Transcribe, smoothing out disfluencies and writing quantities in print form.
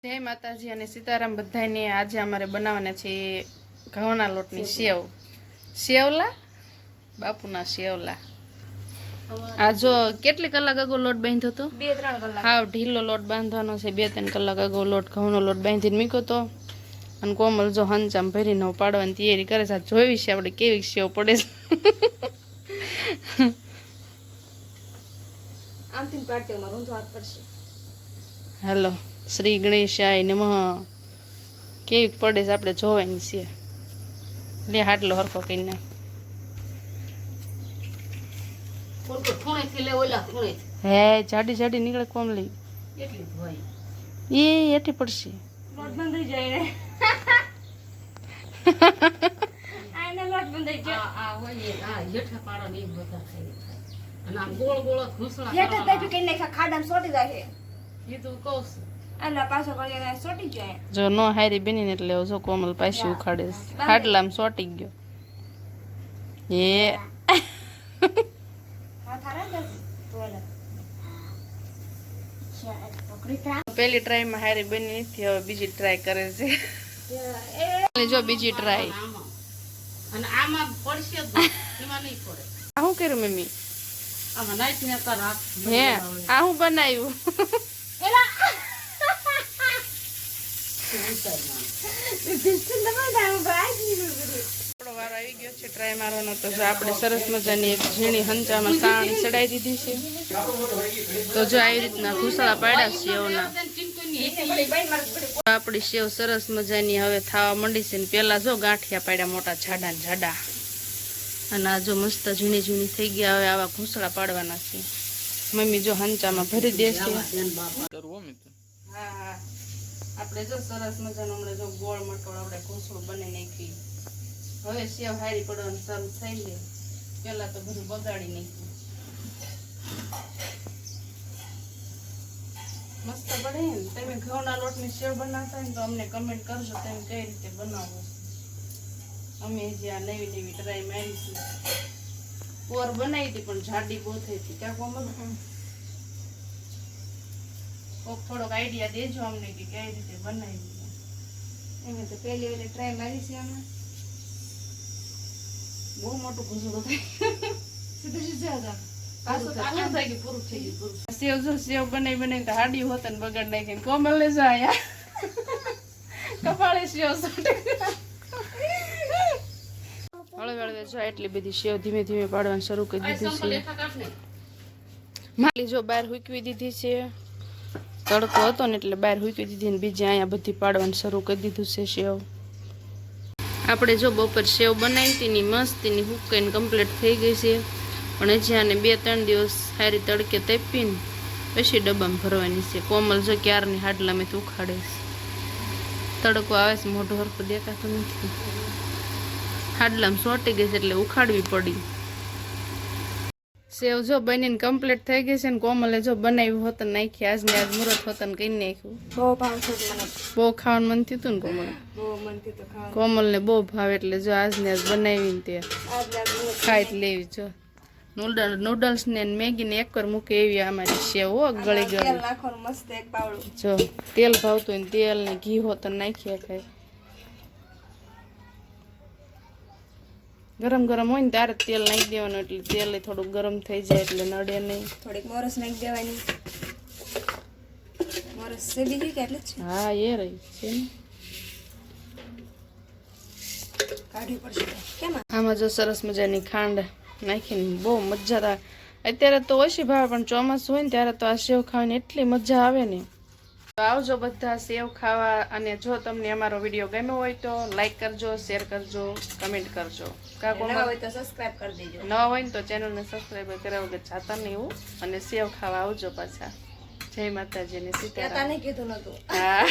જય માતાજી અને સીતારામ બધાને। આજે અમારે બનાવવાના છે ઘઉંના લોટની સેવ, સેવલા બાપુના સેવલા। આ જો કેટલી કલાક અગો લોટ બાંધ્યો તો? 2-3 કલાક। હાવ ઢીલો લોટ બાંધવાનો છે। 2-3 કલાક અગો લોટ ઘઉંનો લોટ બાંધીને મૂક્યો તો અને કોમલ જો હંચામ ભરીને પાડવાની તૈયારી કરે છે। જોઈ છે આપણે કેવી સેવ પડે છે। આમથી પાડતે માં ઊંધો હાથ પડશે। હાલો શ્રી ગણેશાય નમઃ। કેવી પડે છે આપણે જોવાની છે। લે હાટલો હરખો કરી નાખ। કોણકો ખૂણે થી લે ઓલા ખૂણે હે જાડી જાડી નીકળે કોમલી એટલી ધોઈ એ એટી પડશે લોટ બંધાઈ જાય ને આને લોટ બંધાઈ જાય આ હોય આ હેઠા પાડો ને બધા ખાઈ અને આમ ગોળ ગોળ ઘૂસણા હેઠા તાપી કે નાખા ખાડામાં સોટી જાય એ તો કોસ આના પાછો કરીને સોટી જાય। જો નો હારી બનીને એટલે જો કોમલ પાછી ઉખાડે હાટલામાં સોટી ગયો એ પેલી ટ્રાય માં હારી બની નથી, હવે બીજી ટ્રાય કરે છે। જો બીજી ટ્રાય અને આમાં પડશે જ એમાં નહીં પડે। આ શું કર્યું મમ્મી? આમાં નાઈટ ને કર હાથ હે આ હું બનાવ્યું? એલા આપણો વારો આવી ગયો છે ટ્રાય મારવાનો। તો જો આપણે સરસ મજાની એક ઝીણી હંચામાં સાણી ચડાવી દીધી છે। તો જો આવી રીતના ઘૂસળા પાડ્યા સેવના। આપણી સેવ સરસ મજાની હવે થાવા માંડી છે ને પેલા જો ગાંઠિયા પાડ્યા મોટા જાડા ને જાડા અને આ જો મસ્ત ઝીણી ઝીણી થઈ ગયા। હવે આવા ઘૂસળા પાડવાના છે। મમ્મી જો હંચામાં ભરી દેશે। હા હા આપણે જો સરસ મજાનું હમણાં જો ગોળ મટોળ આપણે ઘૂસળું બની નાખી। હવે સેવ હારી પડવાનું શરૂ થઈ ગઈ। પેલા તો બધું બગાડી નાખ્યું। મસ્ત પડે ને। તમે ઘઉંના લોટની સેવ બનાવતા હોય ને તો અમને કમેન્ટ કરજો તમે કઈ રીતે બનાવો છો। અમે જે આ નવી નવી ટ્રાય મારીશું। પોર બનાવી હતી પણ જાડી બહુ થઈ હતી ક્યાં કોમલ કોક થોડોક આઈડિયા દેજો અમને કે કઈ રીતે બનાવી। એમે તો પહેલી ઓલી ટ્રાય મારી છે અમે બહુ મોટું ઘૂસડું થાય સીધું સીધું પાછું આખું થઈ ગયું પૂરું થઈ ગયું સેવ જો સેવ બનાવી બનાવી તો હાડી હોત ને બગાડ નાખીને કોમલ લે જાય કપાળે સેવ સોટે હળવે હળવે જો એટલી બધી સેવ ધીમે ધીમે પાડવાનું શરૂ કરી દીધું છે। માલી જો બહાર હુકવી દીધી છે। તડકો હતો ને એટલે બહાર હુકવી દીધી ને બીજી અહીંયા બધી પાડવાનું શરૂ કરી દીધું છે સેવ। આપણે જો બપોર સેવ બનાવી હતી ની મસ્તીની હુકાઈને કમ્પ્લીટ થઈ ગઈ છે પણ હજી આને 2-3 દિવસ સારી તડકે તાપીને પછી ડબ્બામાં ભરવાની છે। કોમલ જો ક્યારની હાડલામાંથી ઉખાડે છે। તડકો આવે છે મોઢું હરખું દેખાતું નથી। હાડલામાં સોટી ગઈ છે એટલે ઉખાડવી પડી। સેવ જો બનીને કમ્પ્લીટ થઈ ગઈ છે ને કોમલે જો બનાવ્યું હોત નાખી આજને આજ મુહૂર્ત હોત ને કઈ નાખ્યું। બહુ ભાવ છે મને બહુ ખાવાનું મન થયું હતું ને કોમલ બહુ મન થી તો ખાવા કોમલને બહુ ભાવે એટલે જો આજને આજ બનાવીને તે ખાઈ જ લેવી। જો નૂડલ્સ ને મેગી ને એક વાર મૂકે એવી અમારી સેવ હો ગળી તેલ ગળી। નાખવાનું મસ્ત એક પાવડું જો તેલ ભાવતું હોય ને તેલ ને ઘી હોત નાખીએ ખાઈ। ગરમ ગરમ હોય ને ત્યારે તેલ નાખી દેવાનું એટલે તેલ થોડુંક ગરમ થઈ જાય એટલે નડે નહીં। થોડીક મોરસ નાખી દેવાની। મોરસ છે બીજી કે એટલે જ છે? હા એ રહી છે ને કાઢવી પડશે કેમ આમાં જો સરસ મજાની ખાંડ નાખીને બહુ મજા આવે। અત્યારે તો ઓછી ભાવે પણ ચોમાસું હોય ને ત્યારે તો આ સેવ ખાવાની એટલી મજા આવે ને। તો આવજો બધા સેવ ખાવા અને જો તમને અમારો વિડીયો ગમ્યો હોય તો લાઈક કરજો, શેર કરજો, કમેન્ટ કરજો। નવા હોય તો સબસ્ક્રાઇબ કરી દેજો। નવા હોય ને તો ચેનલને સબસ્ક્રાઇબ કર્યા વગર જાતા નહીં એવું અને સેવ ખાવા આવજો પાછા। જય માતાજી ને સીતારામ। કીધું નતું હા